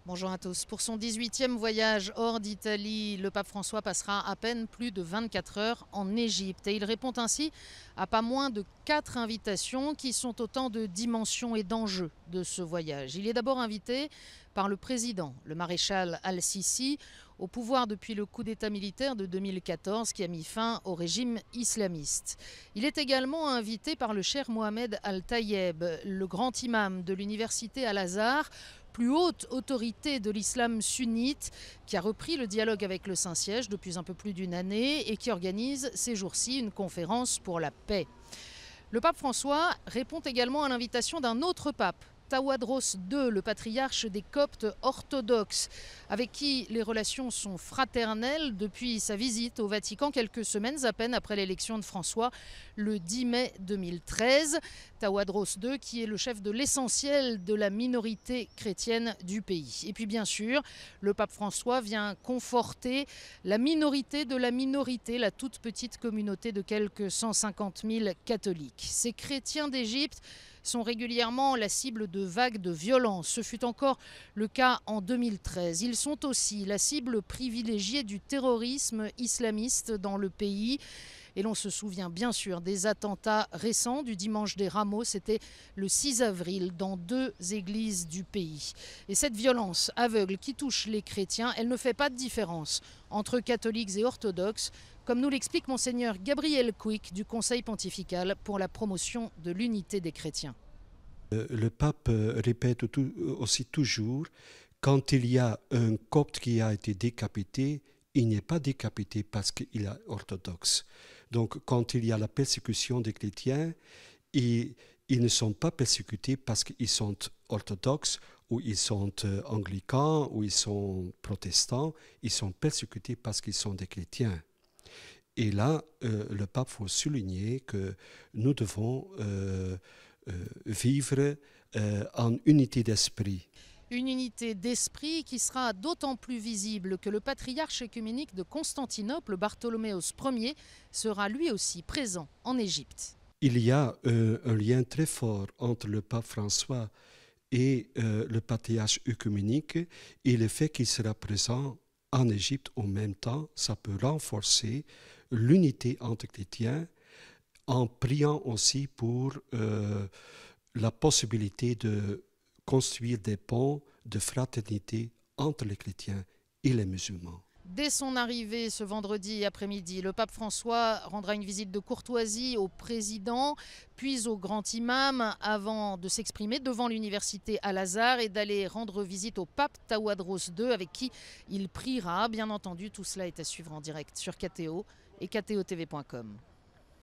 Bonjour à tous. Pour son 18e voyage hors d'Italie, le pape François passera à peine plus de 24 heures en Égypte. Et il répond ainsi à pas moins de 4 invitations qui sont autant de dimensions et d'enjeux de ce voyage. Il est d'abord invité par le président, le maréchal Al-Sisi, au pouvoir depuis le coup d'État militaire de 2014 qui a mis fin au régime islamiste. Il est également invité par le cheikh Mohamed Al-Tayeb, le grand imam de l'université Al-Azhar, plus haute autorité de l'islam sunnite, qui a repris le dialogue avec le Saint-Siège depuis un peu plus d'une année et qui organise ces jours-ci une conférence pour la paix. Le pape François répond également à l'invitation d'un autre pape, Tawadros II, le patriarche des Coptes orthodoxes, avec qui les relations sont fraternelles depuis sa visite au Vatican quelques semaines à peine après l'élection de François le 10 mai 2013. Tawadros II qui est le chef de l'essentiel de la minorité chrétienne du pays. Et puis bien sûr, le pape François vient conforter la minorité de la minorité, la toute petite communauté de quelques 150 000 catholiques. Ces chrétiens d'Égypte sont régulièrement la cible de vagues de violence. Ce fut encore le cas en 2013. Ils sont aussi la cible privilégiée du terrorisme islamiste dans le pays. Et l'on se souvient bien sûr des attentats récents du dimanche des Rameaux, c'était le 6 avril dans 2 églises du pays. Et cette violence aveugle qui touche les chrétiens, elle ne fait pas de différence entre catholiques et orthodoxes, comme nous l'explique monseigneur Gabriel Quick du Conseil pontifical pour la promotion de l'unité des chrétiens. Le pape répète aussi toujours, quand il y a un copte qui a été décapité, il n'est pas décapité parce qu'il est orthodoxe. Donc quand il y a la persécution des chrétiens, ils ne sont pas persécutés parce qu'ils sont orthodoxes ou ils sont anglicans ou ils sont protestants, ils sont persécutés parce qu'ils sont des chrétiens. Et là, le pape faut souligner que nous devons vivre en unité d'esprit. Une unité d'esprit qui sera d'autant plus visible que le patriarche œcuménique de Constantinople, Bartholoméos Ier, sera lui aussi présent en Égypte. Il y a un lien très fort entre le pape François et le patriarche œcuménique, et le fait qu'il sera présent en Égypte en même temps, ça peut renforcer l'unité entre chrétiens en priant aussi pour la possibilité de construire des ponts de fraternité entre les chrétiens et les musulmans. Dès son arrivée ce vendredi après-midi, le pape François rendra une visite de courtoisie au président, puis au grand imam, avant de s'exprimer devant l'université Al-Azhar et d'aller rendre visite au pape Tawadros II, avec qui il priera. Bien entendu, tout cela est à suivre en direct sur KTO et ktotv.com.